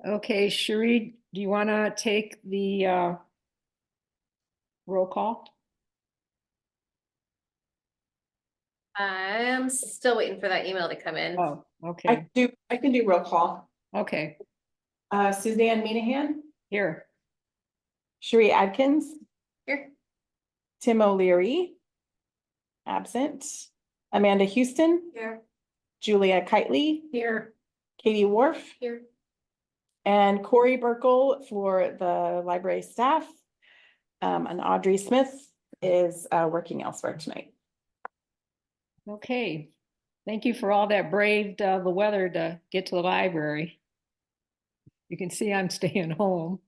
Okay, Sheree, do you want to take the roll call? I'm still waiting for that email to come in. Oh, okay, I can do roll call. okay, Suzanne Minahan, here. Sheree Adkins, Here, Tim O'Leary, absent. Amanda Houston, here, Julia Kitely, here, Katie Wharf, here. and Corey Burkle for the library staff. And Audrey Smith is working elsewhere tonight. Okay, thank you for all that braved the weather to get to the library. You can see I'm staying home.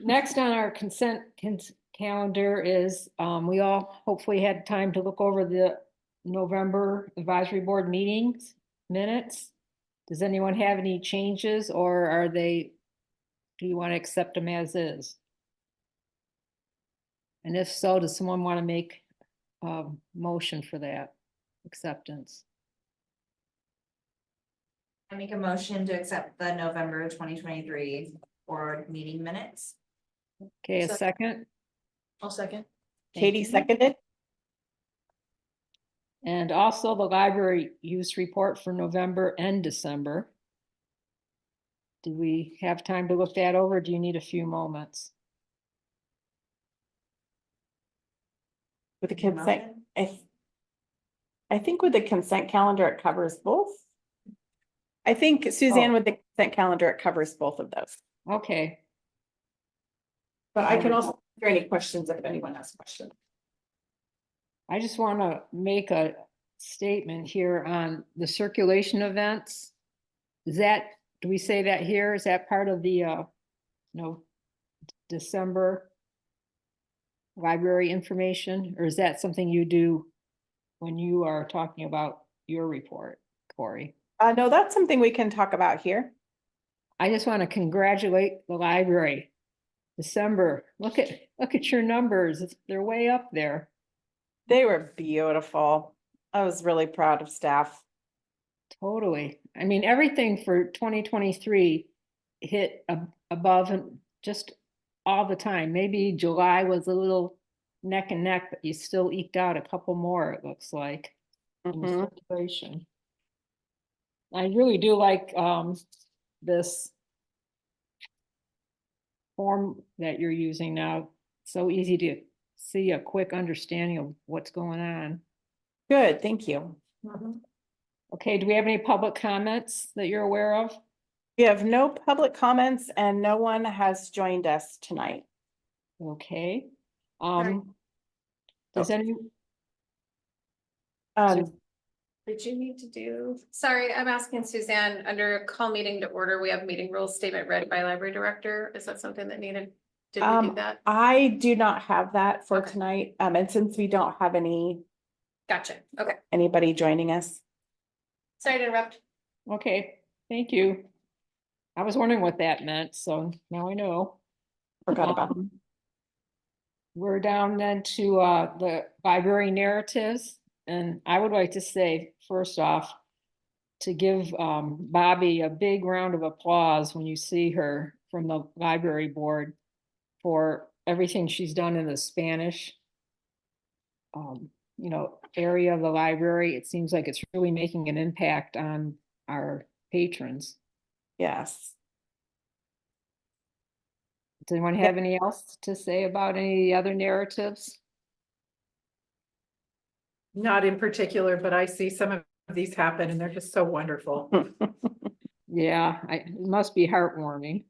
Next on our consent calendar is we all hopefully had time to look over the November advisory board meetings minutes. Does anyone have any changes or do you want to accept them as is? And if so, does someone want to make a motion for that acceptance? I make a motion to accept the November 2023 board meeting minutes. Okay, a second. I'll second. Thank Katie you. seconded. And also the library use report for November and December. Do we have time to look that over? Do you need a few moments? With the consent, I think with the consent calendar, it covers both. I think Suzanne, with the consent calendar, it covers both of those. Okay, But I can also answer any questions if anyone has questions. I just want to make a statement here on the circulation events. Do we say that here? Is that part of the, December library information? Or is that something you do when you are talking about your report, Corey? No, that's something we can talk about here. I just want to congratulate the library. December, look at your numbers. They're way up there. They were beautiful. I was really proud of staff. Totally. I mean, everything for 2023 hit above and just all the time. Maybe July was a little neck and neck, but you still eked out a couple more, it looks like, in the circulation. I really do like this form that you're using now. So easy to see a quick understanding of what's going on. Good, thank you. Okay, do we have any public comments that you're aware of? We have no public comments and no one has joined us tonight. Okay. Sorry. Does any, Did you need to do? Sorry, I'm asking Suzanne, under call meeting to order, we have meeting rules statement read by library director. Is that something that needed? Did we do that? I do not have that for Okay. tonight. And since we don't have Gotcha. Okay. anybody joining us. Sorry to interrupt. okay, thank you. I was wondering what that meant, so now I know. Forgot about them. We're down then to the library narratives, and I would like to say, first off, to give Bobby a big round of applause when you see her from the library board for everything she's done in the Spanish area of the library. It seems like it's really making an impact on our patrons. Yes. Does anyone have any else to say about any of the other narratives? Not in particular, but I see some of these happen and they're just so wonderful. Yeah, it must be heartwarming.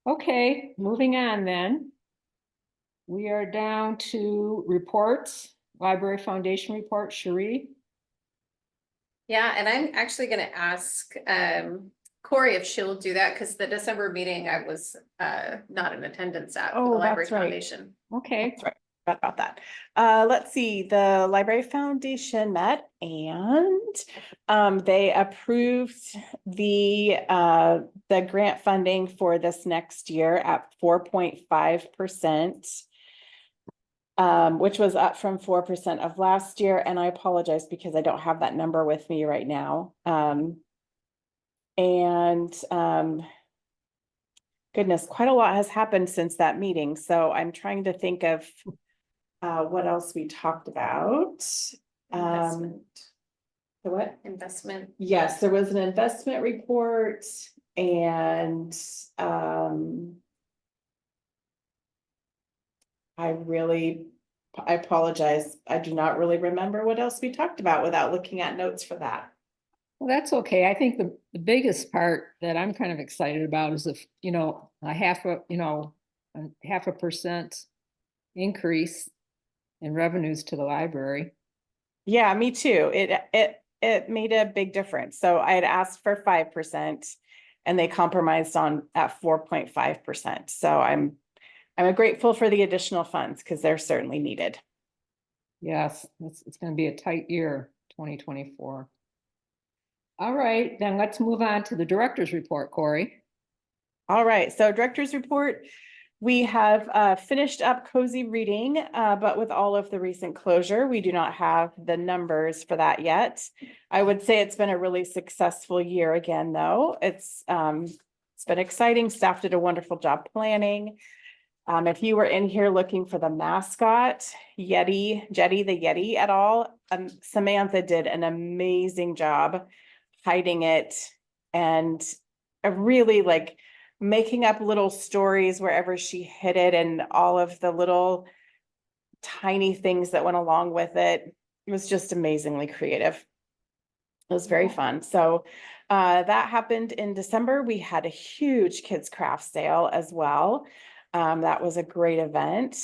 Okay, moving on then. We are down to reports, Library Foundation report, Sheree. Yeah, and I'm actually gonna ask Corey if she'll do that, because the December meeting I was not in attendance at for the Oh, Library that's right. Foundation. Okay, That's right. Forgot about that. Let's see, the Library Foundation met and they approved the grant funding for this next year at 4.5%. Which was up from 4% of last year, and I apologize because I don't have that number with me right now. And goodness, quite a lot has happened since that meeting. So I'm trying to think of what else we talked about. Investment. The what? Investment. Yes, there was an investment report and I apologize. I do not really remember what else we talked about without looking at notes for that. Well, that's okay. I think the biggest part that I'm kind of excited about is if, a half a, a 0.5% increase in revenues to the library. Yeah, me too. It made a big difference. So I had asked for 5% and they compromised on at 4.5%. So I'm grateful for the additional funds because they're certainly needed. Yes, it's gonna be a tight year, 2024. All right, then let's move on to the director's report, Corey. All right, so director's report. We have finished up cozy reading, but with all of the recent closure, we do not have the numbers for that yet. I would say it's been a really successful year again, though. It's been exciting. Staff did a wonderful job planning. If you were in here looking for the mascot, Jetty the Yeti at all, Samantha did an amazing job hiding it and really like making up little stories wherever she hid it and all of the little tiny things that went along with it. It was just amazingly creative. It was very fun. So that happened in December. We had a huge kids craft sale as well. That was a great event.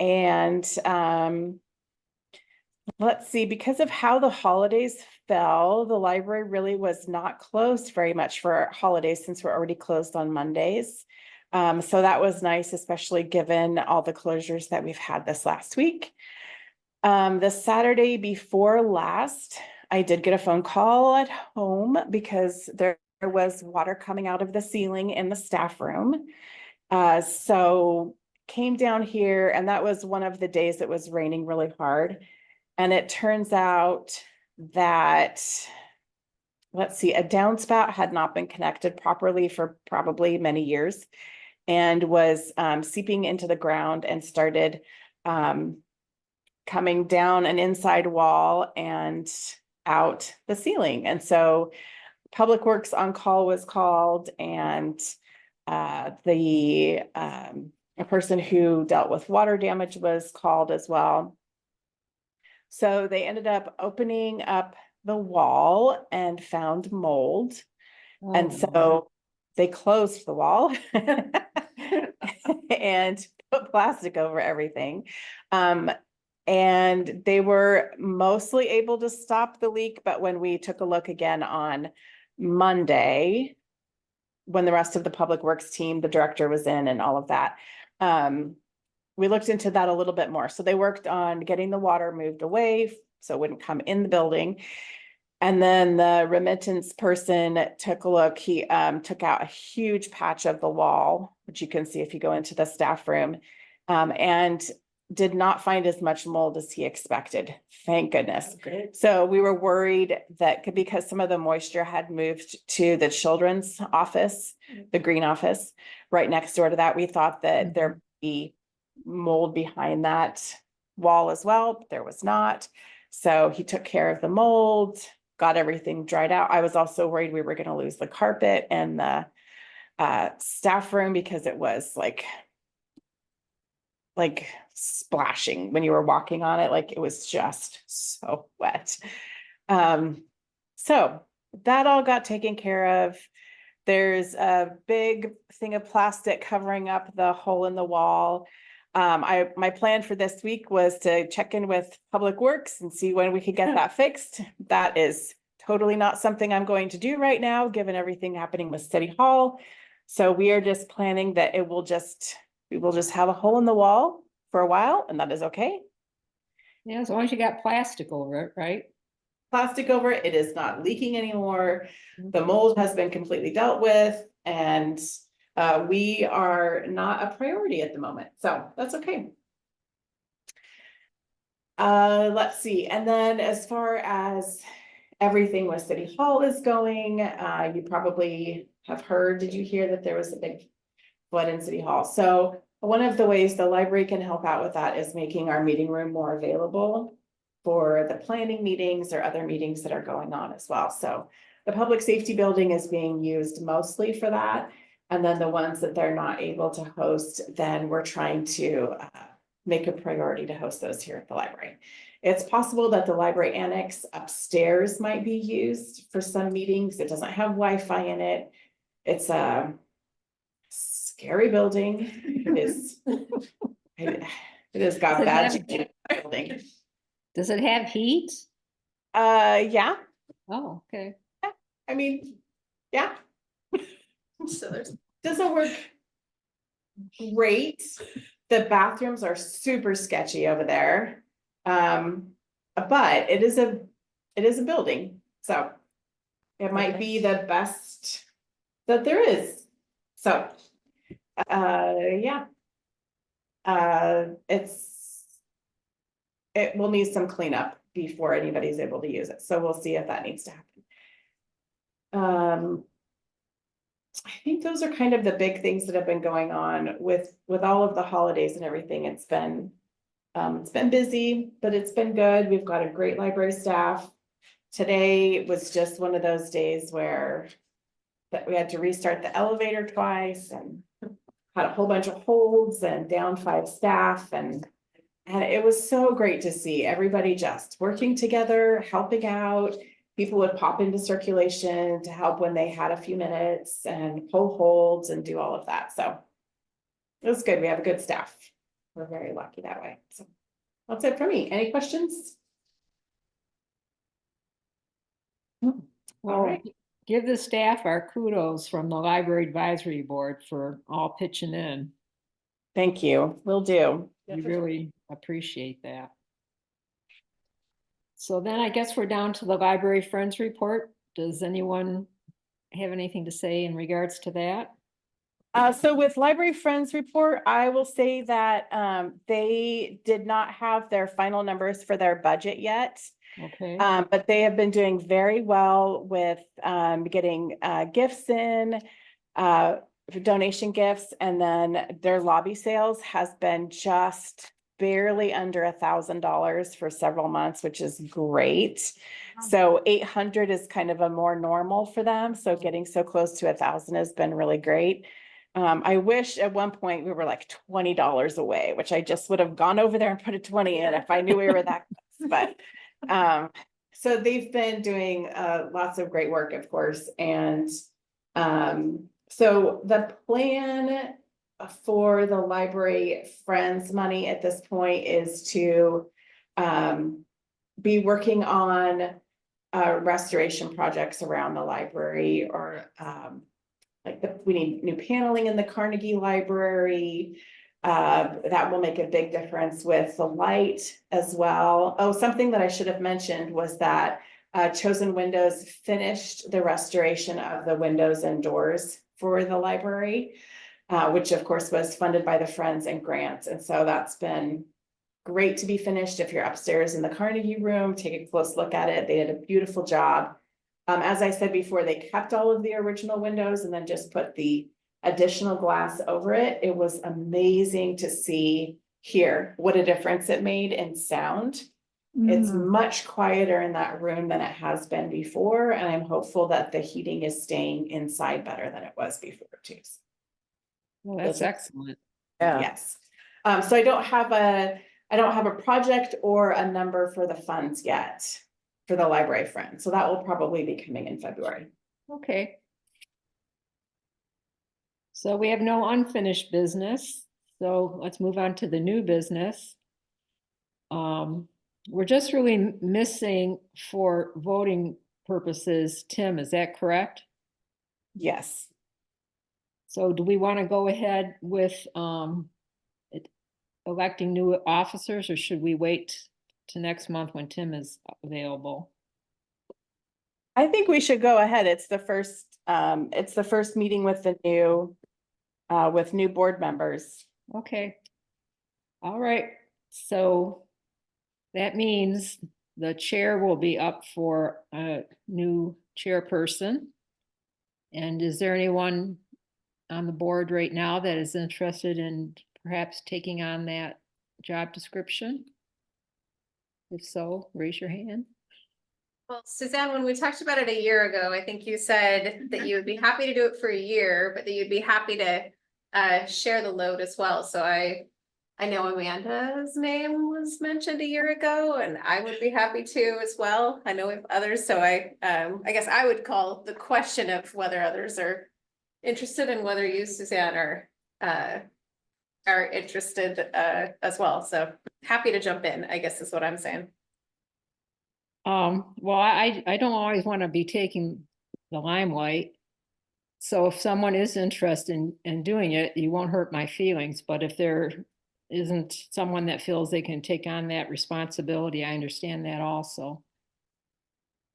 And let's see, because of how the holidays fell, the library really was not closed very much for holidays since we're already closed on Mondays. So that was nice, especially given all the closures that we've had this last week. The Saturday before last, I did get a phone call at home because there was water coming out of the ceiling in the staff room. So came down here and that was one of the days it was raining really hard. And it turns out that, let's see, a downspout had not been connected properly for probably many years and was seeping into the ground and started coming down an inside wall and out the ceiling. And so Public Works on call was called and a person who dealt with water damage was called as well. So they ended up opening up the wall and found mold. And Oh, so they closed the wall and put plastic over everything. And they were mostly able to stop the leak, but when we took a look again on Monday, when the rest of the Public Works team, the director was in and all of that, we looked into that a little bit more. So they worked on getting the water moved away so it wouldn't come in the building. And then the remittance person took a look. He took out a huge patch of the wall, which you can see if you go into the staff room, and did not find as much mold as he expected. Thank goodness. great. So we were worried that because some of the moisture had moved to the children's office, the green office, right next door to that, we thought that there would be mold behind that wall as well, but there was not. So he took care of the mold, got everything dried out. I was also worried we were going to lose the carpet and the staff room because it was like splashing when you were walking on it. Like it was just so wet. So that all got taken care of. There's a big thing of plastic covering up the hole in the wall. My plan for this week was to check in with Public Works and see when we could get that fixed. That is totally not something I'm going to do right now, given everything happening with City Hall. So we are just planning that we will just have a hole in the wall for a while, and that is okay. Yeah, as long as you got plastic over it, right? Plastic over it, it is not leaking anymore. The mold has been completely dealt with, and we are not a priority at the moment, so that's okay. Let's see, and then as far as everything with City Hall is going. You probably have heard, did you hear that there was a big flood in City Hall? So one of the ways the library can help out with that is making our meeting room more available for the planning meetings or other meetings that are going on as well. So the public safety building is being used mostly for that. And then the ones that they're not able to host, then we're trying to make a priority to host those here at the library. It's possible that the library annex upstairs might be used for some meetings. It doesn't have Wi-Fi in it. It's a scary building. It is. It has got Does it bad have- juju, building. Does it have heat? Yeah, Oh, okay. I mean, yeah, So there's, doesn't work great. The bathrooms are super sketchy over there. But it is a building, so it might be the best that there is. So, yeah. It will need some cleanup before anybody's able to use it, so we'll see if that needs to happen. I think those are kind of the big things that have been going on with all of the holidays and everything. It's been busy, but it's been good. We've got a great library staff. Today was just one of those days where that we had to restart the elevator twice and had a whole bunch of holds and down 5 staff and it was so great to see everybody just working together, helping out. People would pop into circulation to help when they had a few minutes and pull holds and do all of that. So it was good. We have a good staff. We're very lucky that way. So that's it for me. Any questions? All Well, right. give the staff our kudos from the Library Advisory Board for all pitching in. Thank you. Will do. We really appreciate that. So then I guess we're down to the Library Friends Report. Does anyone have anything to say in regards to that? So with Library Friends Report, I will say that they did not have their final numbers for their budget yet. Okay, But they have been doing very well with getting gifts in, for donation gifts, and then their lobby sales has been just barely under $1,000 for several months, which is great. So 800 is kind of a more normal for them. So getting so close to 1,000 has been really great. I wish at one point we were like $20 away, which I just would have gone over there and put a 20 in if I knew we were that close, but so they've been doing lots of great work, of course, and so the plan for the library friends money at this point is to be working on restoration projects around the library, or we need new paneling in the Carnegie Library. That will make a big difference with the light as well. Oh, something that I should have mentioned was that Chosen Windows finished the restoration of the windows and doors for the library, which of course was funded by the Friends and grants. And so that's been great to be finished. If you're upstairs in the Carnegie room, take a close look at it. They did a beautiful job. As I said before, they kept all of the original windows and then just put the additional glass over it. It was amazing to hear what a difference it made in sound. It's much quieter in that room than it has been before, and I'm hopeful that the heating is staying inside better than it was before too. well, that's Those are- excellent. Yes. So I don't have a project or a number for the funds yet for the library friend. So that will probably be coming in February. Okay. So we have no unfinished business, so let's move on to the new business. We're just really missing for voting purposes, Tim, is that correct? Yes. So do we want to go ahead with electing new officers, or should we wait to next month when Tim is available? I think we should go ahead. It's the first meeting with the new board members. Okay. All right, so that means the chair will be up for a new chairperson. And is there anyone on the board right now that is interested in perhaps taking on that job description? If so, raise your hand. Well, Suzanne, when we talked about it a year ago, I think you said that you would be happy to do it for a year, but that you'd be happy to share the load as well. So I know Amanda's name was mentioned a year ago, and I would be happy to as well. I know we have others, so I guess I would call the question of whether others are interested and whether you, Suzanne, are interested as well. So happy to jump in, I guess is what I'm saying. Well, I don't always want to be taking the limelight. So if someone is interested in doing it, you won't hurt my feelings, but if there isn't someone that feels they can take on that responsibility, I understand that also.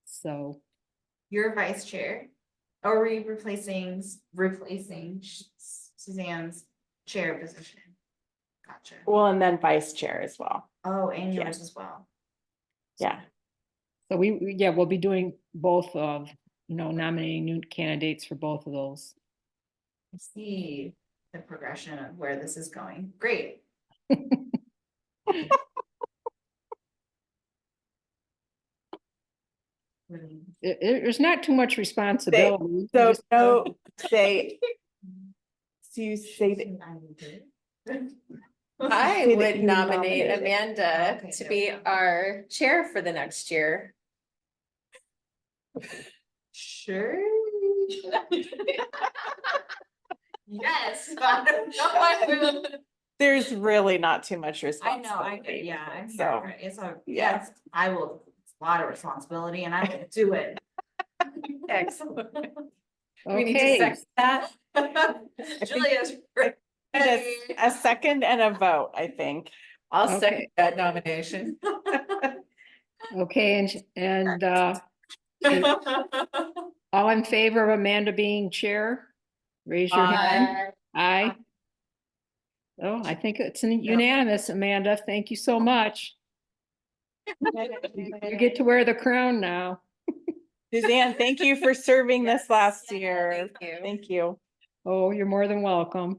So, You're vice chair. Or are we replacing Suzanne's chair position? Gotcha. Well, and then vice chair as well. Oh, and Yeah. yours as well. Yeah. so we'll be doing both of, nominating new candidates for both of those. I see the progression of where this is going. Great. There's not too much responsibility. So Just- no, say. So you say that. I Say that would you nominate nominated. Amanda Okay, to there be we go. our chair for the next year. Sure. Yes. I don't know. I There's really not too much know, responsibility. yeah, I'm So, here. It's a, yeah. yes, I will, it's a lot of responsibility and I will do it. Excellent. We need to Okay, second that. Julia's. and a second and a vote, I think. I'll Okay. second that nomination. okay, and all in favor of Amanda being chair? Raise your hand. Aye. Oh, I think it's unanimous, Amanda. Thank you so much. You get to wear the crown now. Suzanne, thank you for serving this last year. Thank you. Thank you. Oh, you're more than welcome.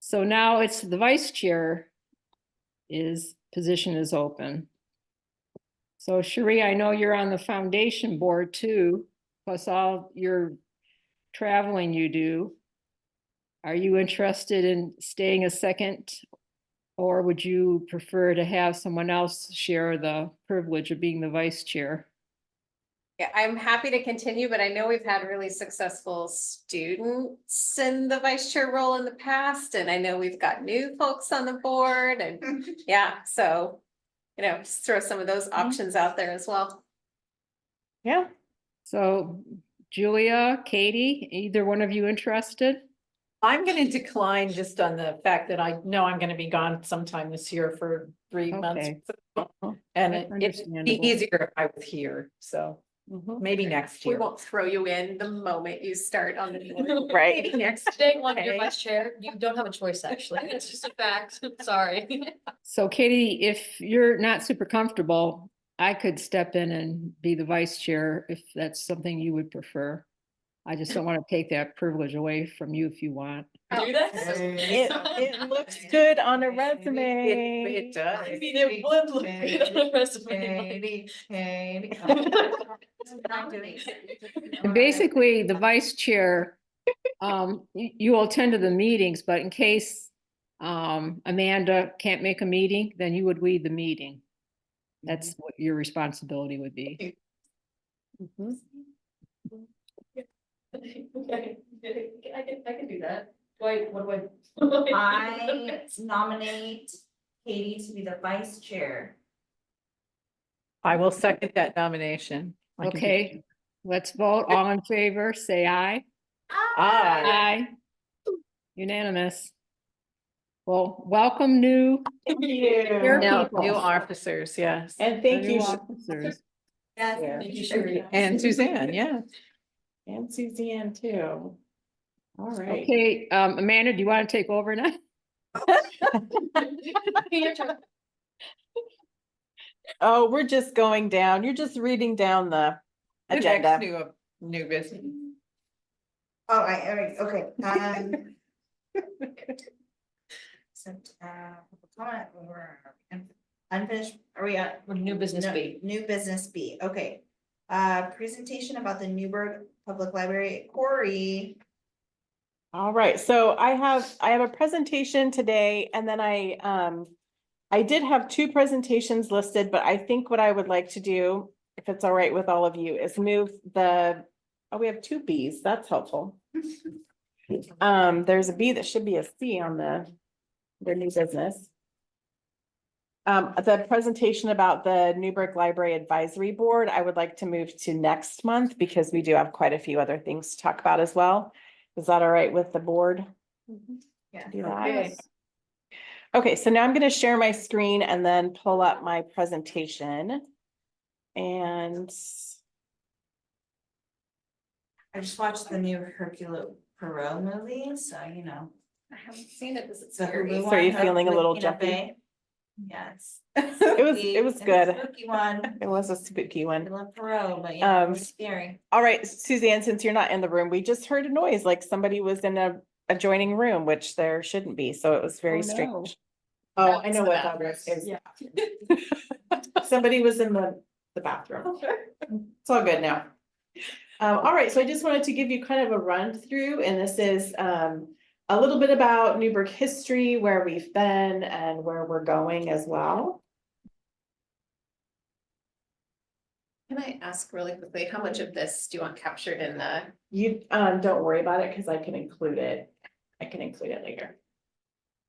So now it's the vice chair position is open. So Cherie, I know you're on the foundation board too, plus all your traveling you do. Are you interested in staying a second? Or would you prefer to have someone else share the privilege of being the vice chair? Yeah, I'm happy to continue, but I know we've had really successful students in the vice chair role in the past, and I know we've got new folks on the board and yeah, so, just throw some of those options out there as well. Yeah. So Julia, Katie, either one of you interested? I'm gonna decline just on the fact that I know I'm gonna be gone sometime this year for 3 months. Okay. And That's it'd be understandable. easier if I was here, so Mhm. maybe next We year. won't throw you in the moment you start on the board. Right. Maybe next. Day one, you're Okay. vice chair, you don't have a choice, actually, it's just a fact, sorry. So Katie, if you're not super comfortable, I could step in and be the vice chair if that's something you would prefer. I just don't want to take that privilege away from you if you want. Do that? It looks good on a resume. It does. I mean, it would look good on a resume. And basically, the vice chair, you will attend to the meetings, but in case Amanda can't make a meeting, then you would lead the meeting. That's what your responsibility would be. Mhm. Okay, I can do that. What do I nominate Katie to be the vice chair. I will second that nomination. I can do- Okay, let's vote. All in favor, say aye. Aye. Aye. Unanimous. Well, welcome new Thank Here- you. Now, people. new officers, yes. And thank new you, officers. Yes, Yeah. Thank you, Sherry. And Suzanne, yeah. and Suzanne too. All right. Okay, Amanda, do you want to take over now? Your turn. Oh, we're just going down. You're just reading down the The next agenda. new business. Oh, okay, so, comment, we're unfinished, are we at? New business No, B. New business B, okay. Presentation about the Newberg Public Library, Corey. All right, so I have a presentation today and then I did have two presentations listed, but I think what I would like to do, if it's all right with all of you, is move oh, we have two Bs, that's helpful. There's a B that should be a C on their new business. The presentation about the Newberg Library Advisory Board, I would like to move to next month because we do have quite a few other things to talk about as well. Is that all right with the board? Yeah. Do that? Okay. Okay, so now I'm gonna share my screen and then pull up my presentation. And I just watched the new Hercule Poirot movie, so you know. I haven't seen it, is it It's a scary? Hulu So are you one, feeling a with little Tina jumpy? Fey. Yes. it was good. Spooky one. It was a spooky I one. love Poirot, but yeah, it Um, was scary. All right, Suzanne, since you're not in the room, we just heard a noise like somebody was in a adjoining room, which there shouldn't be, so it was very Oh, no. strange. Oh, I know what that is. Yeah. Somebody was in the bathroom. It's all good now. All right, so I just wanted to give you kind of a run through, and this is a little bit about Newberg history, where we've been and where we're going as well. Can I ask really quickly, how much of this do you want captured in the? You don't worry about it because I can include it. I can include it later.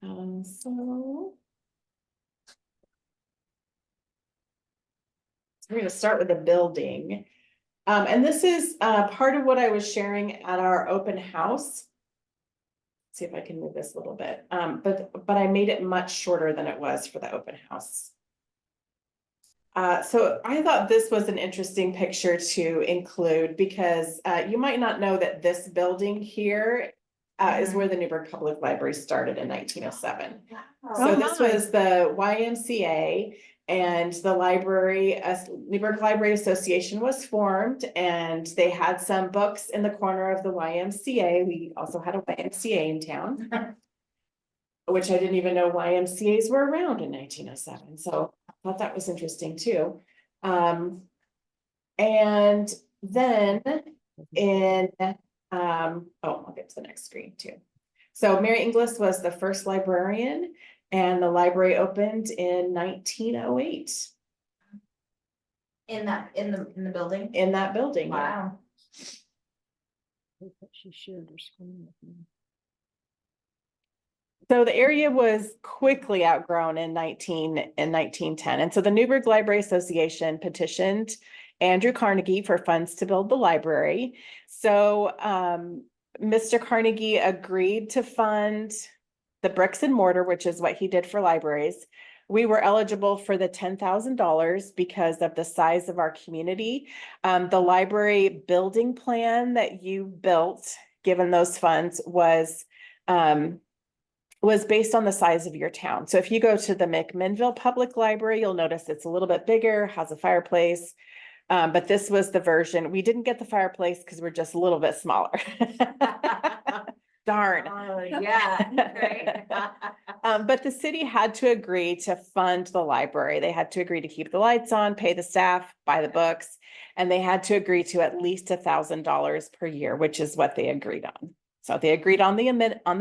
So we're gonna start with the building. And this is part of what I was sharing at our open house. See if I can move this a little bit, but I made it much shorter than it was for the open house. So I thought this was an interesting picture to include because you might not know that this building here is where the Newberg Public Library started in 1907. So this was the YMCA, and the library, Newberg Library Association was formed, and they had some books in the corner of the YMCA. We also had a YMCA in town, which I didn't even know YMCA's were around in 1907. So I thought that was interesting too. And then in, oh, I'll get to the next screen too. So Mary Inglis was the first librarian, and the library opened in 1908 In the building? in that building. Yeah. Wow. She shared her screen with me. So the area was quickly outgrown in 1910. And so the Newberg Library Association petitioned Andrew Carnegie for funds to build the library. So Mr. Carnegie agreed to fund the bricks and mortar, which is what he did for libraries. We were eligible for the $10,000 because of the size of our community. The library building plan that you built, given those funds, was based on the size of your town. So if you go to the McMinnville Public Library, you'll notice it's a little bit bigger, has a fireplace. But this was the version. We didn't get the fireplace because we're just a little bit smaller. Darn. Oh, yeah, great. But the city had to agree to fund the library. They had to agree to keep the lights on, pay the staff, buy the books, and they had to agree to at least $1,000 per year, which is what they agreed on. So they agreed on the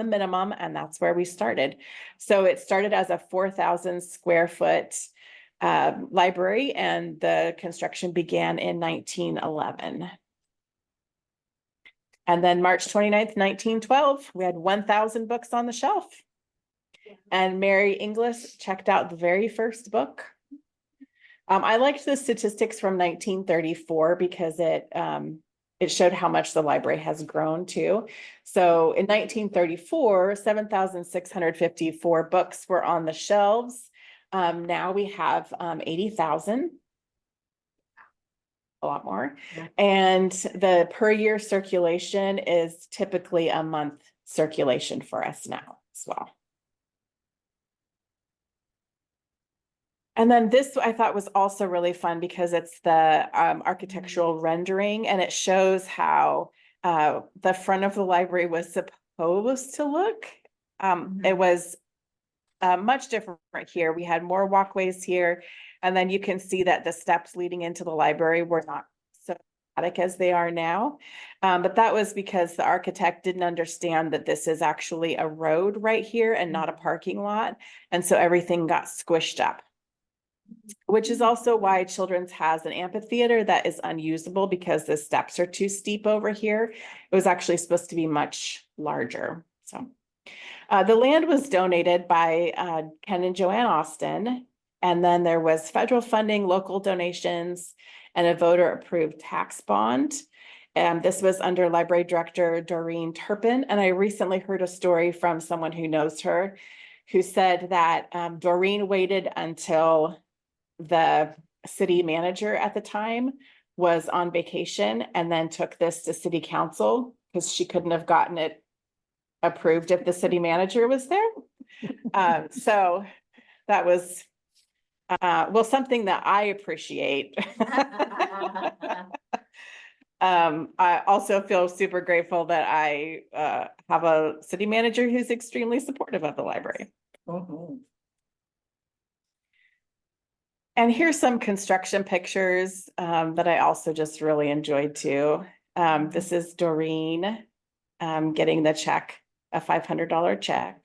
minimum, and that's where we started. So it started as a 4,000 square foot library, and the construction began in 1911. And then March 29th, 1912, we had 1,000 books on the shelf. And Mary Inglis checked out the very first book. I liked the statistics from 1934 because it showed how much the library has grown too. So in 1934, 7,654 books were on the shelves. Now we have 80,000. A lot more. Yeah. And the per year circulation is typically a month circulation for us now as well. And then this I thought was also really fun because it's the architectural rendering, and it shows how the front of the library was supposed to look. It was much different here. We had more walkways here, and then you can see that the steps leading into the library were not so static as they are now. But that was because the architect didn't understand that this is actually a road right here and not a parking lot. And so everything got squished up, which is also why Children's has an amphitheater that is unusable because the steps are too steep over here. It was actually supposed to be much larger, so. The land was donated by Ken and Joanne Austin. And then there was federal funding, local donations, and a voter-approved tax bond. And this was under Library Director Doreen Turpin. And I recently heard a story from someone who knows her, who said that Doreen waited until the city manager at the time was on vacation and then took this to city council because she couldn't have gotten it approved if the city manager was there. So that was, well, something that I appreciate. I also feel super grateful that I have a city manager who's extremely supportive of the library. And here's some construction pictures that I also just really enjoyed too. This is Doreen getting the check, a $500 check.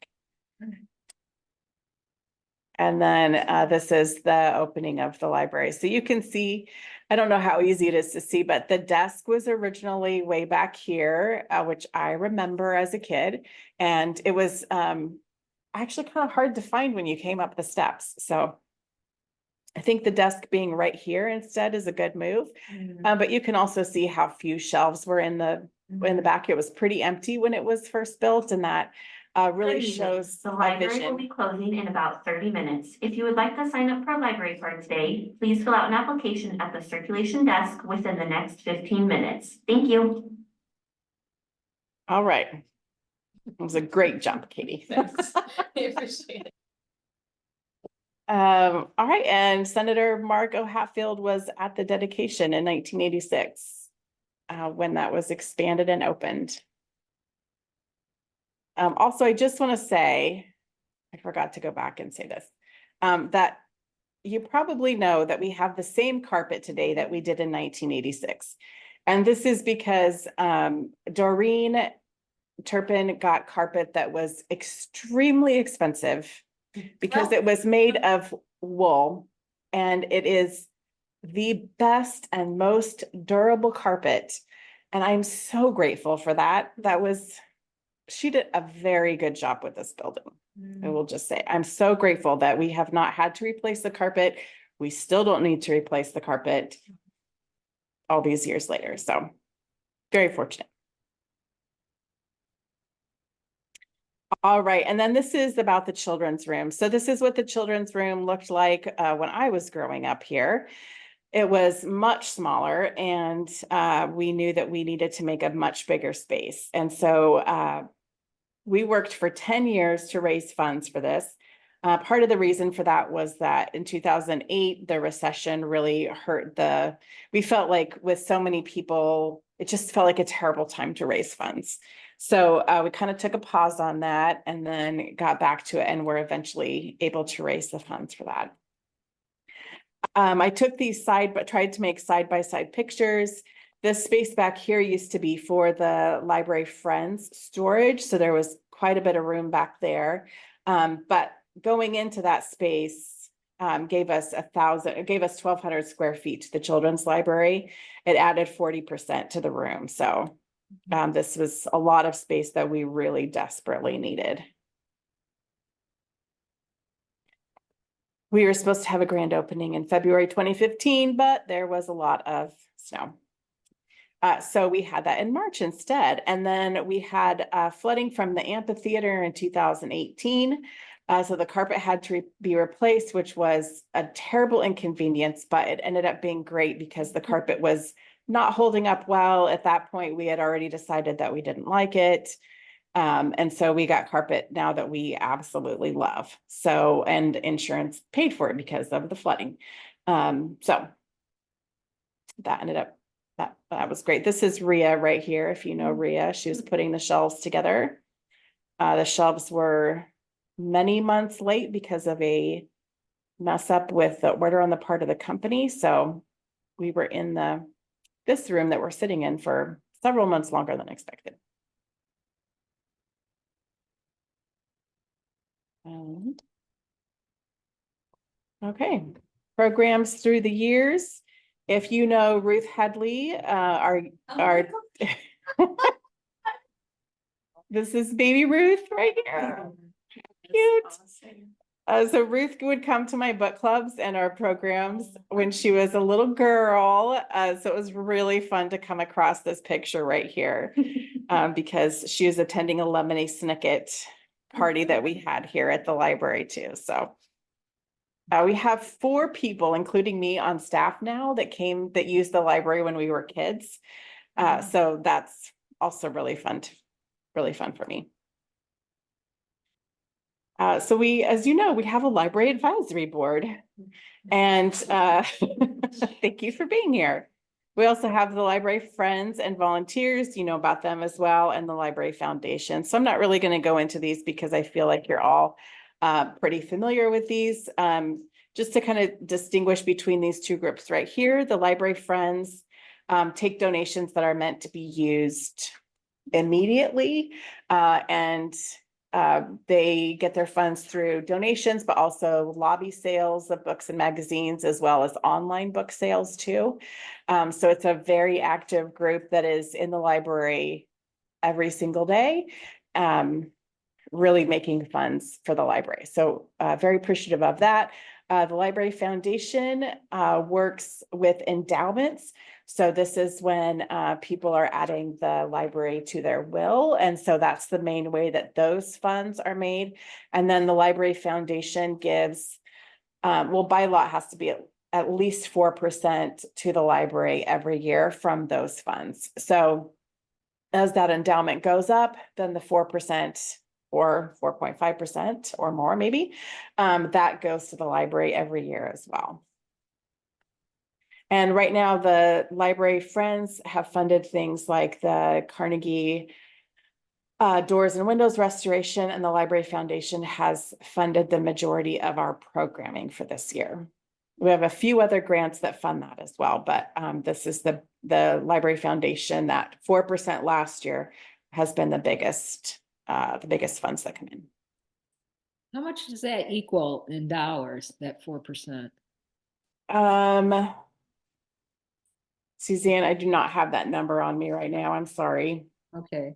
And then this is the opening of the library. So you can see, I don't know how easy it is to see, but the desk was originally way back here, which I remember as a kid. And it was actually kind of hard to find when you came up the steps. So I think the desk being right here instead is a good move. But you can also see how few shelves were in the back. It was pretty empty when it was first built, and that really Good evening. shows The a library will vision. be closing in about 30 minutes. If you would like to sign up for a library card today, please fill out an application at the circulation desk within the next 15 minutes. Thank you. All right. It was a great jump, Katie. Thanks. I appreciate it. All right, and Senator Margot Hatfield was at the dedication in 1986 when that was expanded and opened. Also, I just want to say, I forgot to go back and say this, that you probably know that we have the same carpet today that we did in 1986. And this is because Doreen Turpin got carpet that was extremely expensive because it was made of wool, and it is the best and most durable carpet. And I'm so grateful for that. She did a very good job with this building. I will just say, I'm so grateful that we have not had to replace the carpet. We still don't need to replace the carpet all these years later. So very fortunate. All right, and then this is about the children's room. So this is what the children's room looked like when I was growing up here. It was much smaller, and we knew that we needed to make a much bigger space. And so we worked for 10 years to raise funds for this. Part of the reason for that was that in 2008, the recession really hurt we felt like with so many people, it just felt like a terrible time to raise funds. So we kind of took a pause on that and then got back to it, and were eventually able to raise the funds for that. I took these tried to make side-by-side pictures. This space back here used to be for the library friends storage, so there was quite a bit of room back there. But going into that space gave us 1,200 square feet to the children's library. It added 40% to the room. So this was a lot of space that we really desperately needed. We were supposed to have a grand opening in February 2015, but there was a lot of snow. So we had that in March instead. And then we had flooding from the amphitheater in 2018. So the carpet had to be replaced, which was a terrible inconvenience, but it ended up being great because the carpet was not holding up well. At that point, we had already decided that we didn't like it. And so we got carpet now that we absolutely love. So, and insurance paid for it because of the flooding. So that ended up, that was great. This is Rhea right here. If you know Rhea, she was putting the shelves together. The shelves were many months late because of a mess up with the order on the part of the company. So we were in this room that we're sitting in for several months longer than expected. Okay, programs through the years. If you know Ruth Headley, our this is baby Ruth right here. Cute. So Ruth would come to my book clubs and our programs when she was a little girl. So it was really fun to come across this picture right here because she was attending a Lemony Snicket party that we had here at the library too. So we have 4 people, including me, on staff now that used the library when we were kids. So that's also really fun for me. So we, as you know, we have a library advisory board and thank you for being here. We also have the library friends and volunteers, you know about them as well, and the library foundation. So I'm not really going to go into these because I feel like you're all pretty familiar with these. Just to kind of distinguish between these 2 groups right here, the library friends take donations that are meant to be used immediately and they get their funds through donations, but also lobby sales of books and magazines, as well as online book sales too. So it's a very active group that is in the library every single day, really making funds for the library. So very appreciative of that. The Library Foundation works with endowments. So this is when people are adding the library to their will. And so that's the main way that those funds are made. And then the Library Foundation gives, well, by law, it has to be at least 4% to the library every year from those funds. So as that endowment goes up, then the 4% or 4.5% or more maybe, that goes to the library every year as well. And right now, the library friends have funded things like the Carnegie doors and windows restoration, and the Library Foundation has funded the majority of our programming for this year. We have a few other grants that fund that as well, but this is the Library Foundation. That 4% last year has been the biggest funds that come in. How much does that equal in dollars, that 4%? Suzanne, I do not have that number on me right now. I'm sorry. Okay.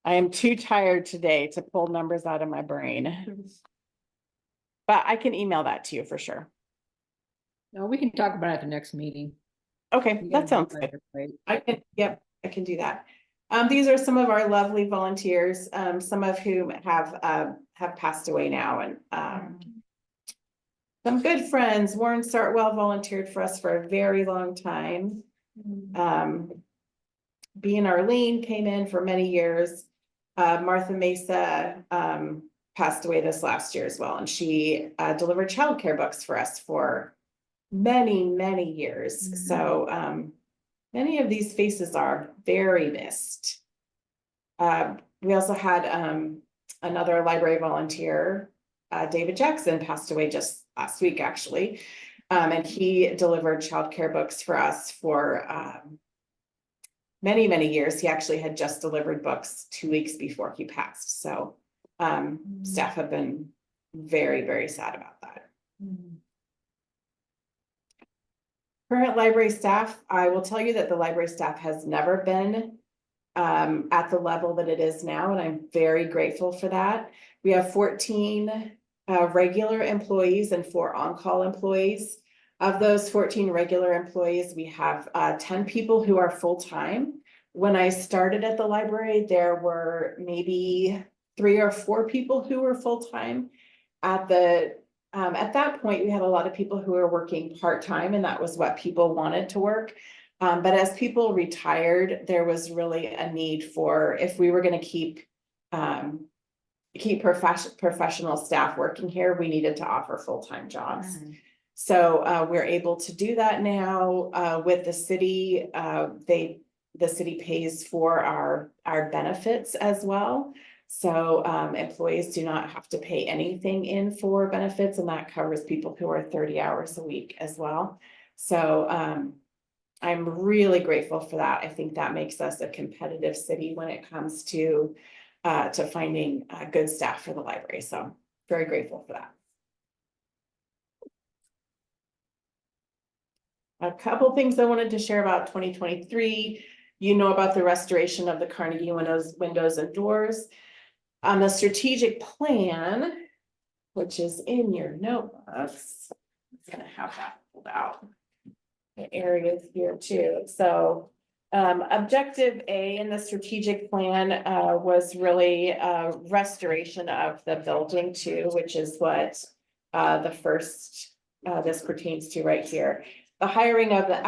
I am too tired today to pull numbers out of my brain. But I can email that to you for sure. No, we can talk about it at the next meeting. Okay, You that gotta sounds decide good. it, right? I can do that. These are some of our lovely volunteers, some of whom have passed away now, and some good friends. Warren Sartwell volunteered for us for a very long time. B and Arlene came in for many years. Martha Mesa passed away this last year as well, and she delivered childcare books for us for many years. So many of these faces are very missed. We also had another library volunteer, David Jackson, passed away just last week, actually. And he delivered childcare books for us for many years. He actually had just delivered books 2 weeks before he passed. So staff have been very sad about that. Current library staff, I will tell you that the library staff has never been at the level that it is now, and I'm very grateful for that. We have 14 regular employees and 4 on-call employees. Of those 14 regular employees, we have 10 people who are full-time. When I started at the library, there were maybe 3 or 4 people who were full-time. At that point, we had a lot of people who were working part-time, and that was what people wanted to work. But as people retired, there was really a need for, if we were gonna keep professional staff working here, we needed to offer full-time jobs. So we're able to do that now with the city. The city pays for our benefits as well. So employees do not have to pay anything in for benefits, and that covers people who are 30 hours a week as well. So I'm really grateful for that. I think that makes us a competitive city when it comes to finding good staff for the library. So very grateful for that. A couple things I wanted to share about 2023. You know about the restoration of the Carnegie windows and doors. On the strategic plan, which is in your notebooks, I'm gonna have that pulled out. The areas here too. So objective A in the strategic plan was really restoration of the building too, which is what the first this pertains to right here. The hiring of the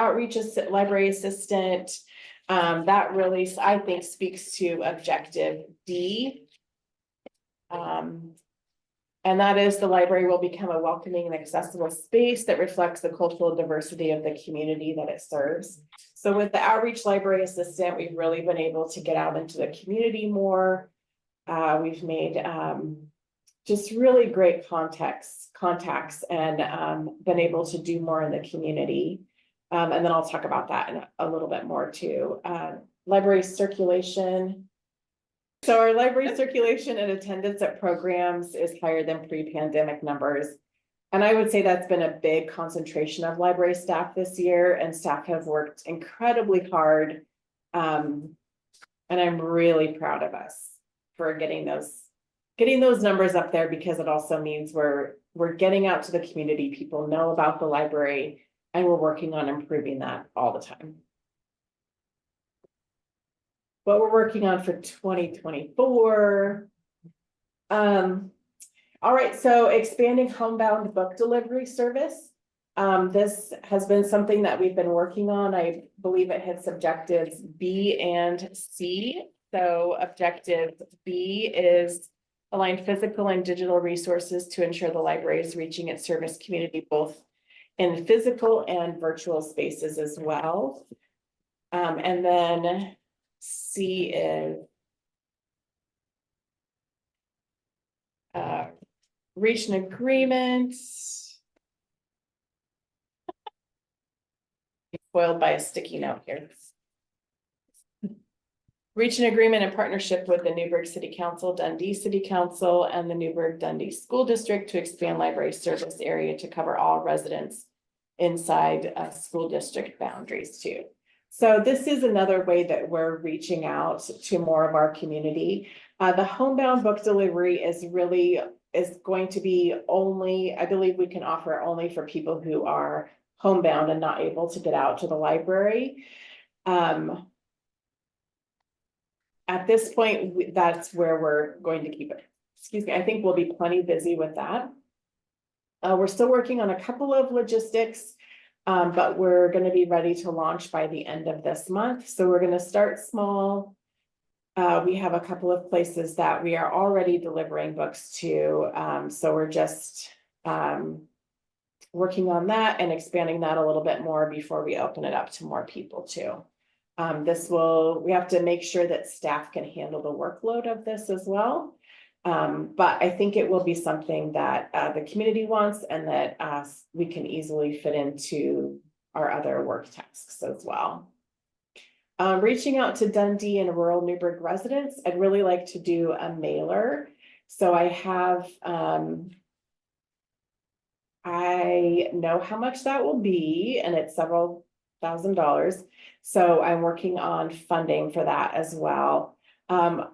library assistant, that really, I think, speaks to objective D. And that is the library will become a welcoming and accessible space that reflects the cultural diversity of the community that it serves. So with the outreach library assistant, we've really been able to get out into the community more. We've made just really great contacts and been able to do more in the community. And then I'll talk about that in a little bit more too. Library circulation. So our library circulation and attendance at programs is higher than pre-pandemic numbers. And I would say that's been a big concentration of library staff this year, and staff have worked incredibly hard. And I'm really proud of us for getting those numbers up there, because it also means we're getting out to the community. People know about the library, and we're working on improving that all the time. What we're working on for 2024. All right, so expanding homebound book delivery service. This has been something that we've been working on. I believe it hits objectives B and C. So objective B is align physical and digital resources to ensure the library is reaching its service community, both in physical and virtual spaces as well. And then C is reach an agreement. Foiled by a sticky note here. Reach an agreement in partnership with the Newberg City Council, Dundee City Council, and the Newberg Dundee School District to expand library service area to cover all residents inside school district boundaries too. So this is another way that we're reaching out to more of our community. The homebound book delivery is going to be only, I believe we can offer only for people who are homebound and not able to get out to the library. At this point, that's where we're going to keep it. Excuse me, I think we'll be plenty busy with that. We're still working on a couple of logistics, but we're going to be ready to launch by the end of this month. So we're going to start small. We have a couple of places that we are already delivering books to. So we're just working on that and expanding that a little bit more before we open it up to more people too. We have to make sure that staff can handle the workload of this as well. But I think it will be something that the community wants, and that we can easily fit into our other work tasks as well. Reaching out to Dundee and rural Newberg residents, I'd really like to do a mailer. So I have, I know how much that will be, and it's several $1,000s. So I'm working on funding for that as well.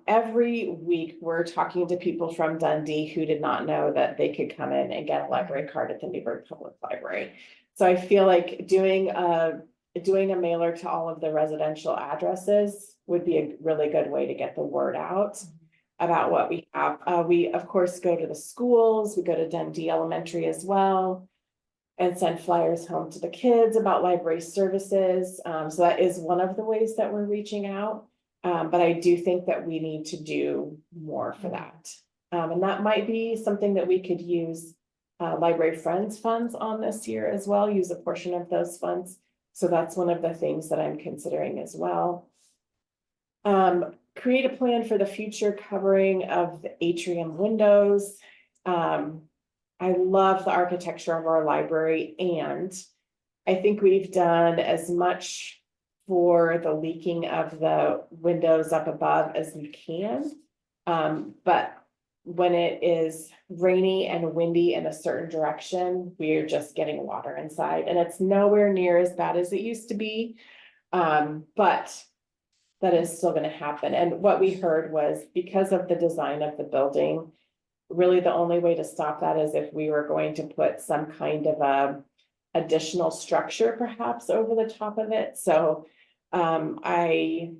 Every week we're talking to people from Dundee who did not know that they could come in and get a library card at the Newberg Public Library. So I feel like doing a mailer to all of the residential addresses would be a really good way to get the word out about what we have. We of course go to the schools, we go to Dundee Elementary as well. and send flyers home to the kids about library services. So that is one of the ways that we're reaching out. But I do think that we need to do more for that. And that might be something that we could use library friends funds on this year as well, use a portion of those funds. So that's one of the things that I'm considering as well. Create a plan for the future covering of the atrium windows. I love the architecture of our library, and I think we've done as much for the leaking of the windows up above as we can. But when it is rainy and windy in a certain direction, we're just getting water inside, and it's nowhere near as bad as it used to be. But that is still gonna happen. And what we heard was because of the design of the building, really the only way to stop that is if we were going to put some kind of a additional structure perhaps over the top of it. So I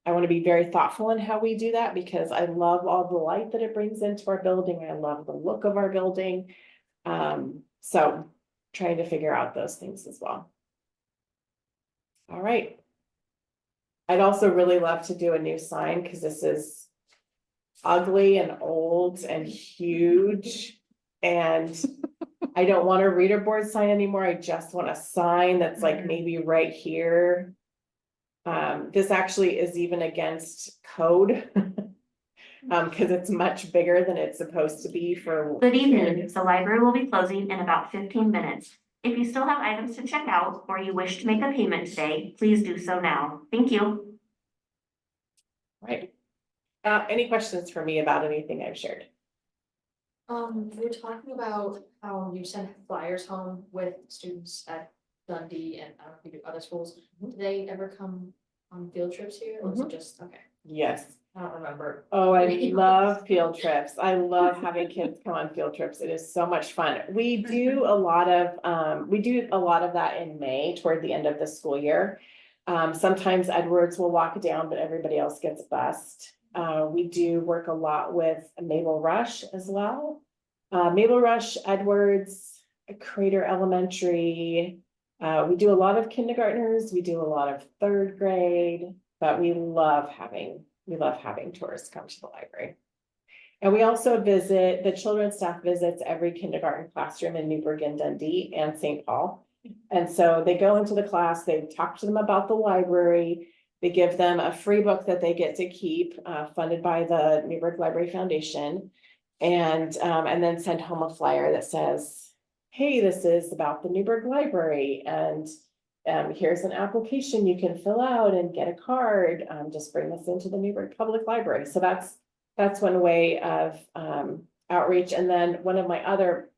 want to be very thoughtful in how we do that, because I love all the light that it brings into our building. I love the look of our building. So trying to figure out those things as well. All right. I'd also really love to do a new sign, because this is ugly and old and huge. And I don't want a reader board sign anymore. I just want a sign that's like maybe right here. This actually is even against code. Because it's much bigger than it's supposed to be for. Good evening. The library will be closing in about 15 minutes. If you still have items to check out or you wish to make a payment today, please do so now. Thank you. Right. Any questions for me about anything I've shared? We're talking about how you send flyers home with students at Dundee and I don't know if you do other schools. Do they ever come on field trips here or is it just, okay, Yes. I don't remember. Oh, I love field trips. I love having kids come on field trips. It is so much fun. We do a lot of that in May toward the end of the school year. Sometimes Edwards will walk down, but everybody else gets bused. We do work a lot with Mabel Rush as well. Mabel Rush, Edwards, Crater Elementary. We do a lot of kindergartners. We do a lot of third grade, but we love having tourists come to the library. And we also visit, the children's staff visits every kindergarten classroom in Newberg and Dundee and St. Paul. And so they go into the class, they talk to them about the library, they give them a free book that they get to keep, funded by the Newberg Library Foundation. And then send home a flyer that says, hey, this is about the Newberg Library, and here's an application you can fill out and get a card. Just bring this into the Newberg Public Library. So that's one way of outreach. And then one of my other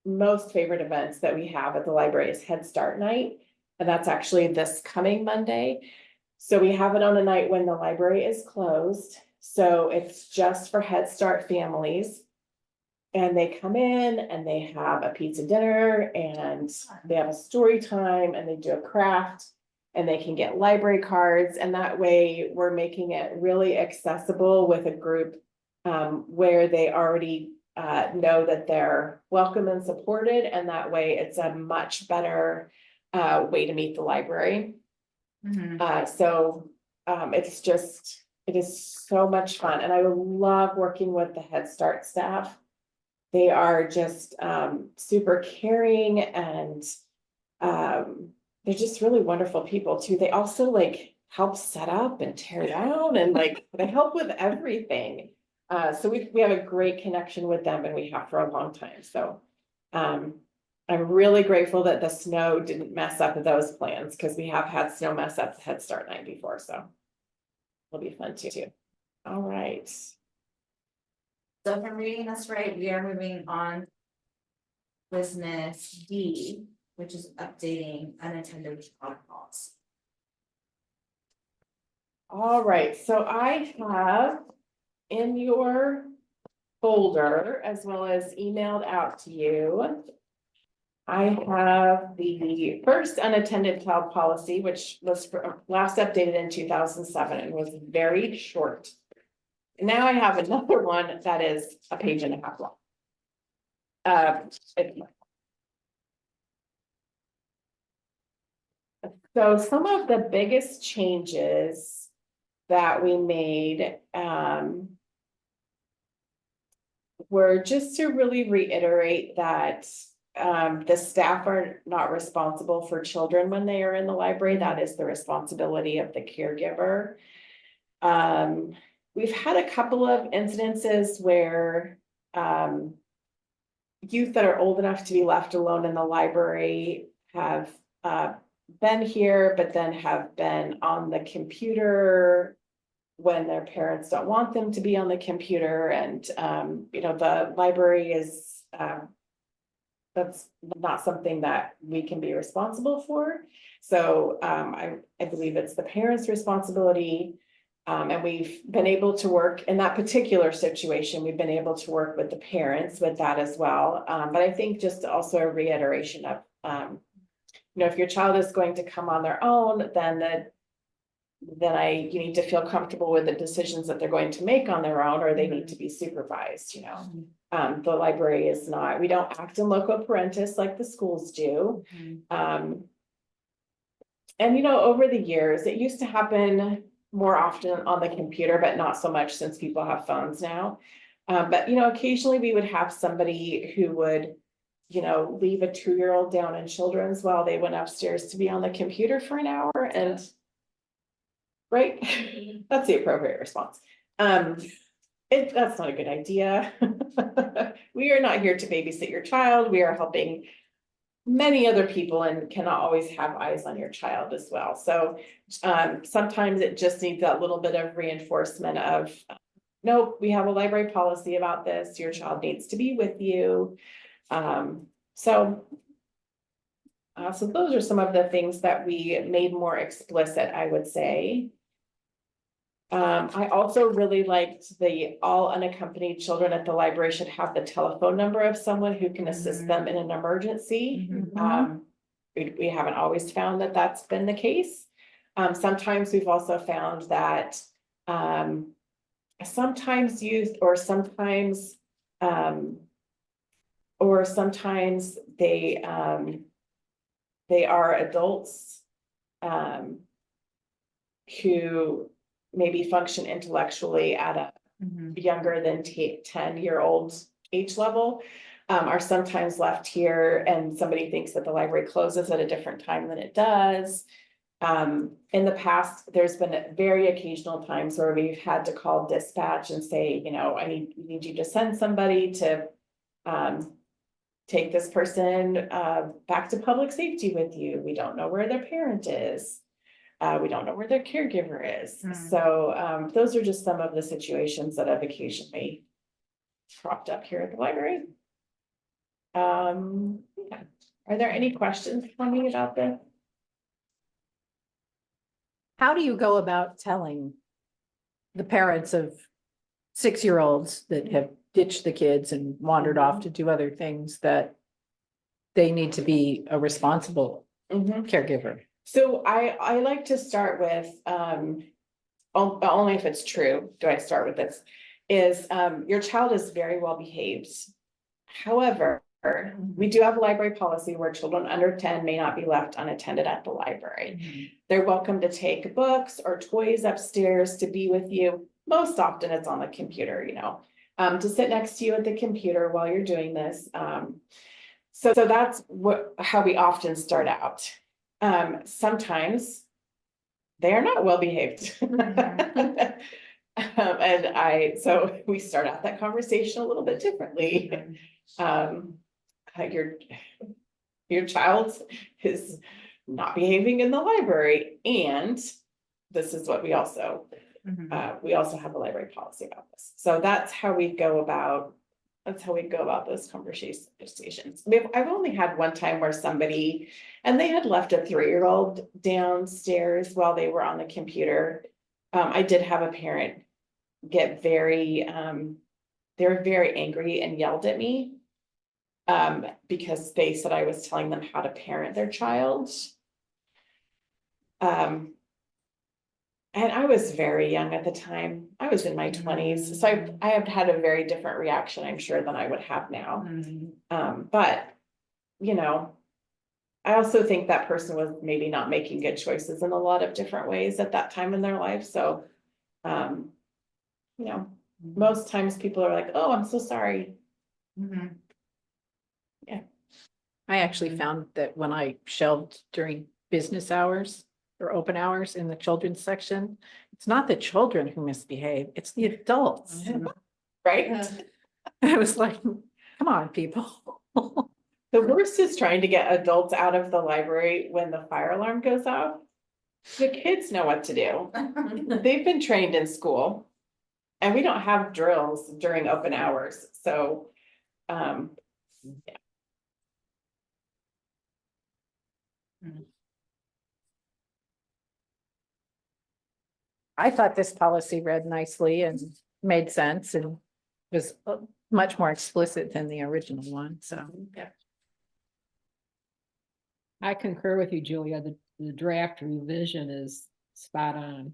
most favorite events that we have at the library is Head Start Night. And that's actually this coming Monday. So we have it on a night when the library is closed. So it's just for Head Start families. And they come in and they have a pizza dinner and they have a story time and they do a craft and they can get library cards. And that way we're making it really accessible with a group where they already know that they're welcome and supported. And that way it's a much better way to meet the library. It is so much fun. And I love working with the Head Start staff. They are just super caring, and they're just really wonderful people too. They also like help set up and tear down, and like they help with everything. So we have a great connection with them, and we have for a long time. So I'm really grateful that the snow didn't mess up those plans, because we have had snow mess up the Head Start night before. So it'll be fun too. All right. So if I'm reading this right, we are moving on. Business D, which is updating unattended job calls. All right, so I have in your folder, as well as emailed out to you, I have the first unattended child policy, which was last updated in 2007 and was very short. Now I have another one that is a page and a half long. So some of the biggest changes that we made, were just to really reiterate that, the staff are not responsible for children when they are in the library. That is the responsibility of the caregiver. We've had a couple of incidences where, youth that are old enough to be left alone in the library have, been here, but then have been on the computer when their parents don't want them to be on the computer, and, the library is, that's not something that we can be responsible for. So, I believe it's the parents' responsibility. And we've been able to work in that particular situation, we've been able to work with the parents with that as well. But I think just also a reiteration of, if your child is going to come on their own, then you need to feel comfortable with the decisions that they're going to make on their own, or they need to be supervised, The library is not, we don't act in loco parentis like the schools do. And over the years, it used to happen more often on the computer, but not so much since people have phones now. But occasionally we would have somebody who would, leave a 2-year-old down in children's while they went upstairs to be on the computer for an hour, and right, that's the appropriate response. That's not a good idea. We are not here to babysit your child. We are helping many other people and cannot always have eyes on your child as well. So sometimes it just needs that little bit of reinforcement of, nope, we have a library policy about this. Your child needs to be with you. So those are some of the things that we made more explicit, I would say. I also really liked the all unaccompanied children at the library should have the telephone number of someone who can assist them in an emergency. We haven't always found that that's been the case. Sometimes we've also found that, sometimes youth or sometimes they are adults, who maybe function intellectually at a younger than 10-year-old age level, are sometimes left here, and somebody thinks that the library closes at a different time than it does. In the past, there's been very occasional times where we've had to call dispatch and say, I need you to send somebody to take this person back to public safety with you. We don't know where their parent is. We don't know where their caregiver is. So those are just some of the situations that have occasionally cropped up here at the library. Yeah. Are there any questions for me about this? How do you go about telling the parents of 6-year-olds that have ditched the kids and wandered off to do other things that they need to be a responsible caregiver? So I like to start with, only if it's true, do I start with this, is your child is very well behaved. However, we do have a library policy where children under 10 may not be left unattended at the library. They're welcome to take books or toys upstairs to be with you. Most often it's on the computer, to sit next to you at the computer while you're doing this. So that's how we often start out. Sometimes they are not well behaved. So we start out that conversation a little bit differently. Your child is not behaving in the library, and this is what we also have a library policy about this. So that's how we go about those conversations. I've only had one time where somebody, and they had left a 3-year-old downstairs while they were on the computer. I did have a parent get they were very angry and yelled at me because they said I was telling them how to parent their child. And I was very young at the time. I was in my 20s. So I have had a very different reaction, I'm sure, than I would have now. But, I also think that person was maybe not making good choices in a lot of different ways at that time in their life, so. You know, most times people are like, oh, I'm so sorry. Mhm. I actually found that when I shelved during business hours or open hours in the children's section, it's not the children who misbehave, it's the adults. Right? I was like, come on, people. The worst is trying to get adults out of the library when the fire alarm goes off. The kids know what to do. They've been trained in school. And we don't have drills during open hours, so, yeah. I thought this policy read nicely and made sense and was much more explicit than the original one, so. I concur with you, Julia. The draft revision is spot on.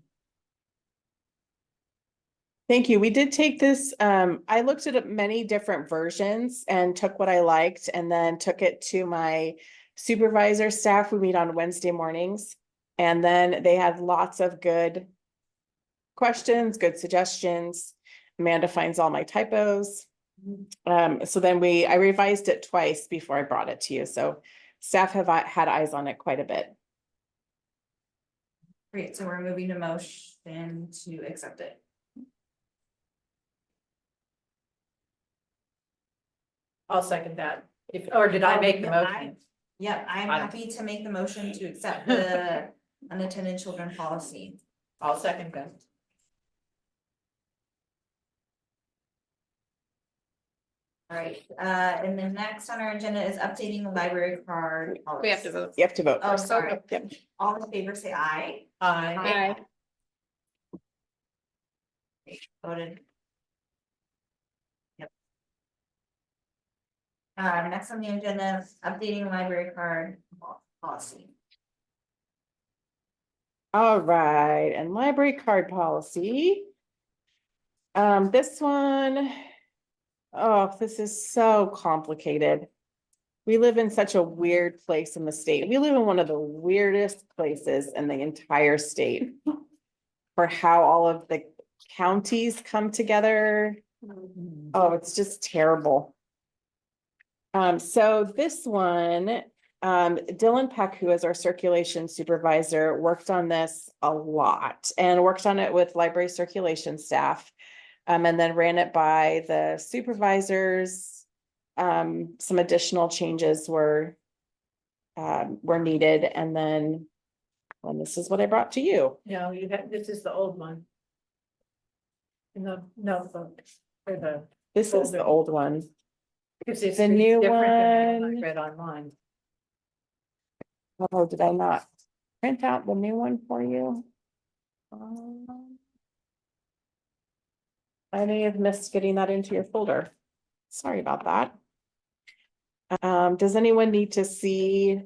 Thank you. We did take this, I looked at many different versions and took what I liked and then took it to my supervisor staff. We meet on Wednesday mornings. And then they had lots of good questions, good suggestions. Amanda finds all my typos. So then I revised it twice before I brought it to you. So staff have had eyes on it quite a bit. Great, so we're moving to motion to accept it. I'll second that. Or did I make the Yeah, motion? Yep, I'm I- happy to make the motion to accept the unattended children policy. I'll second that. All right, and then next on our agenda is updating the library card. We have to vote. You have to vote Oh, first. sorry. Yep. All in favor, say aye. Aye. Voted. Yep. Next on the agenda, is updating the library card policy. All right, and library card policy. This one, oh, this is so complicated. We live in such a weird place in the state. We live in one of the weirdest places in the entire state. For how all of the counties come together. Oh, it's just terrible. So this one, Dylan Peck, who is our circulation supervisor, worked on this a lot and worked on it with library circulation staff. And then ran it by the supervisors. Some additional changes were needed, and then, and this is what I brought to you. No, you have, this is the old one. In the notebook, or the, This is the old one. because it's The new different than one. I read online. Oh, did I not print out the new one for you? I may have missed getting that into your folder. Sorry about that. Does anyone need to see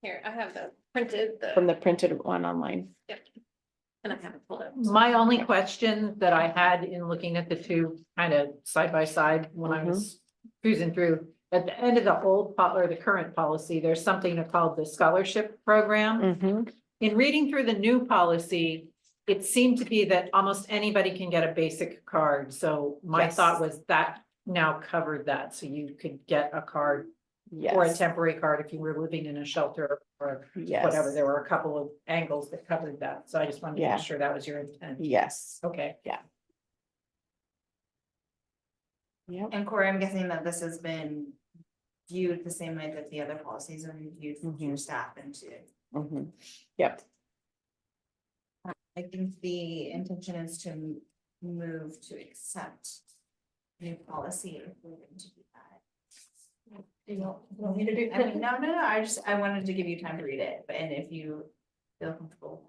Here, I have the printed, from the printed one online? and I have it pulled up. My only question that I had in looking at the two kind of side by side when I was cruising through, at the end of the old or the current policy, there's something called the scholarship program. Mhm. In reading through the new policy, it seemed to be that almost anybody can get a basic card. So my Yes. thought was that now covered that, so you could get a card or a Yes, temporary card if you were living in a shelter or whatever. yes, There were a couple of angles that covered that, so I just wanted to Yeah. make sure that was your intent. yes. Okay. Yep. And Corey, I'm guessing that this has been viewed the same way that the other policies are reviewed for your staff and to. Mhm. Yep. I think the intention is to move to accept new policy if we're going to do that. You want me to do? I mean, no, I wanted to give you time to read it, but and if you feel comfortable,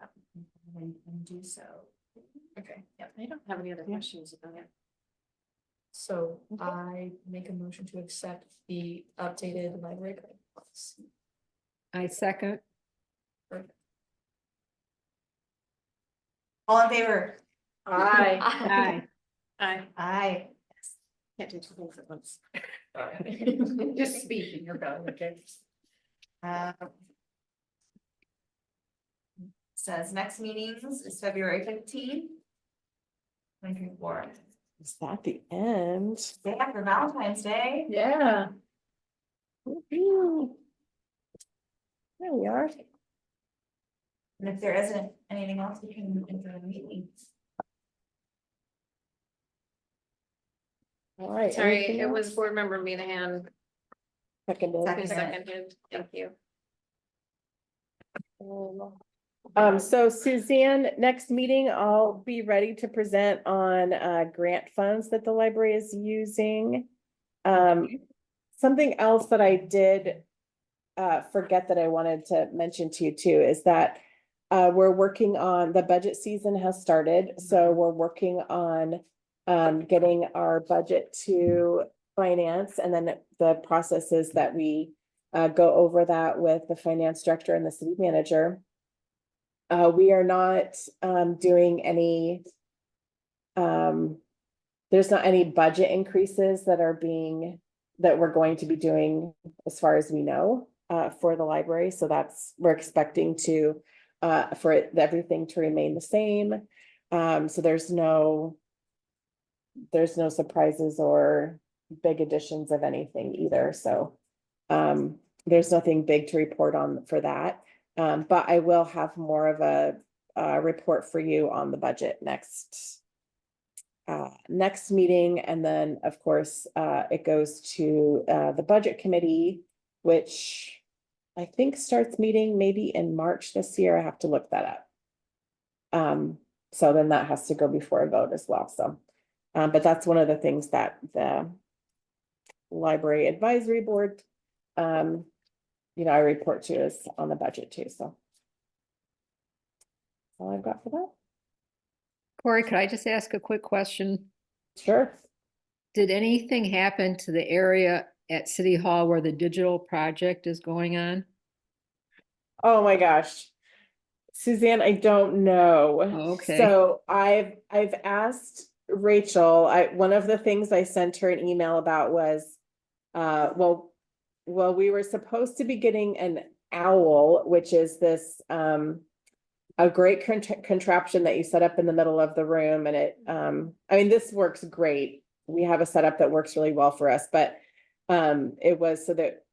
then do so. Okay, Yep. I don't have any other questions about it. so I make a motion to accept the updated library card policy. I second. All in favor? Aye. Aye. Aye. Aye. Can't do two things at once. Just speaking about, okay. Says next meetings is February 15th. 2024. Is that the end? Day after Valentine's Day. Yeah. Woohoo. There we are. And if there isn't anything else, we can move into the meeting. All right. Sorry, anything it else? was board member Minahan Seconded. who Second. seconded. Thank you. So Suzanne, next meeting, I'll be ready to present on grant funds that the library is using. Something else that I did forget that I wanted to mention to you too is that we're working on, the budget season has started, so we're working on getting our budget to finance, and then the process is that we go over that with the finance director and the city manager. We are not doing any, there's not any budget increases that are that we're going to be doing as far as we know for the library. So we're expecting to, for everything to remain the same. So there's no surprises or big additions of anything either. So there's nothing big to report on for that. But I will have more of a report for you on the budget next meeting. And then, of course, it goes to the budget committee, which I think starts meeting maybe in March this year. I have to look that up. So then that has to go before a vote as well. So, but that's one of the things that the library advisory board, I report to is on the budget too, so. That's all I've got for that. Corey, could I just ask a quick question? Sure. Did anything happen to the area at City Hall where the digital project is going on? Oh my gosh. Suzanne, I don't know. Oh, okay. So I've asked Rachel, one of the things I sent her an email about was, well, we were supposed to be getting an owl, which is this, a great contraption that you set up in the middle of the room. And it, I mean, this works great. We have a setup that works really well for us, but, it was so that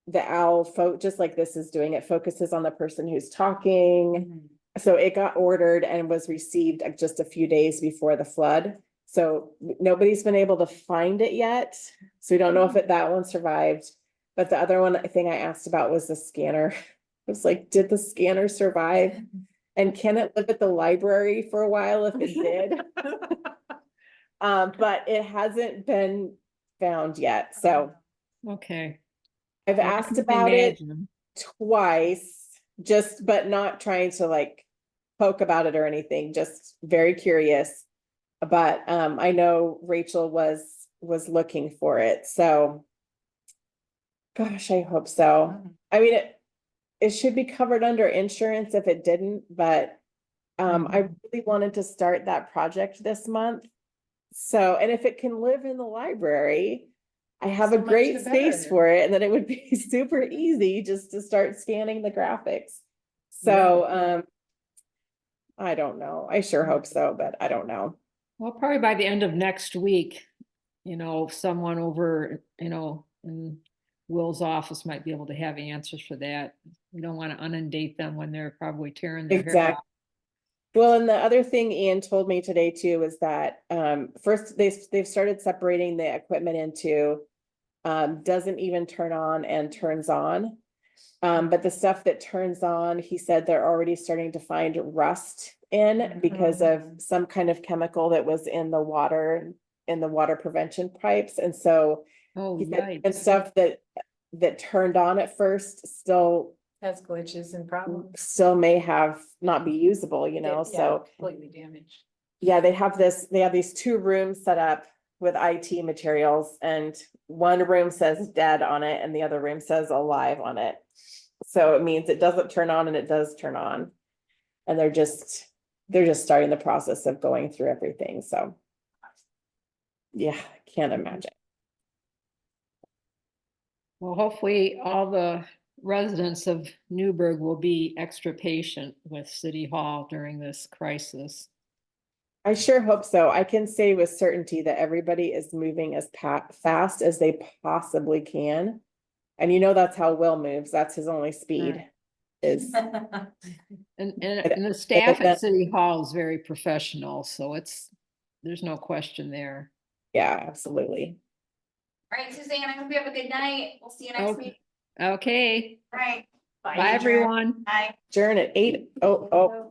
the owl just like this is doing, it focuses on the person who's talking. So it got ordered and was received just a few days before the flood. So nobody's been able to find it yet. So we don't know if that one survived. But the other thing I asked about was the scanner. I was like, did the scanner survive? And can it live at the library for a while if it did? But it hasn't been found yet. So Okay. I've Well, I asked can about it imagine. twice, but not trying to like poke about it or anything, just very curious. But I know Rachel was looking for it. So gosh, I hope so. I mean, it should be covered under insurance if it didn't, but I really wanted to start that project this month. So, and if it can live in the library, I have So a much great the space better. for it, and then it would be super easy just to start scanning the graphics. So, I don't know. I sure hope so, but I don't know. Well, probably by the end of next week, someone over, in Will's office might be able to have answers for that. We don't want to inundate them when they're probably tearing their hair Exactly. off. Well, and the other thing Ian told me today too is that first they've started separating the equipment into doesn't even turn on and turns on. But the stuff that turns on, he said they're already starting to find rust in because of some kind of chemical that was in the water prevention pipes. And so Oh, he said yikes. and stuff that turned on at first still Has glitches and problems. may not be usable, Yeah, so. completely damaged. Yeah, they have these two rooms set up with IT materials, and one room says dead on it and the other room says alive on it. So it means it doesn't turn on and it does turn on. And they're just starting the process of going through everything, so. Yeah, I can't imagine. Well, hopefully all the residents of Newberg will be extra patient with City Hall during this crisis. I sure hope so. I can say with certainty that everybody is moving as fast as they possibly can. And you know, that's how Will moves. That's his only speed Right. is, And the staff at City Hall is very professional, so there's no question there. yeah, absolutely. All right, Suzanne, I hope you have a good night. We'll see you next Okay. week. Okay, All right. bye, everyone. Bye. Adjourn at 8:00.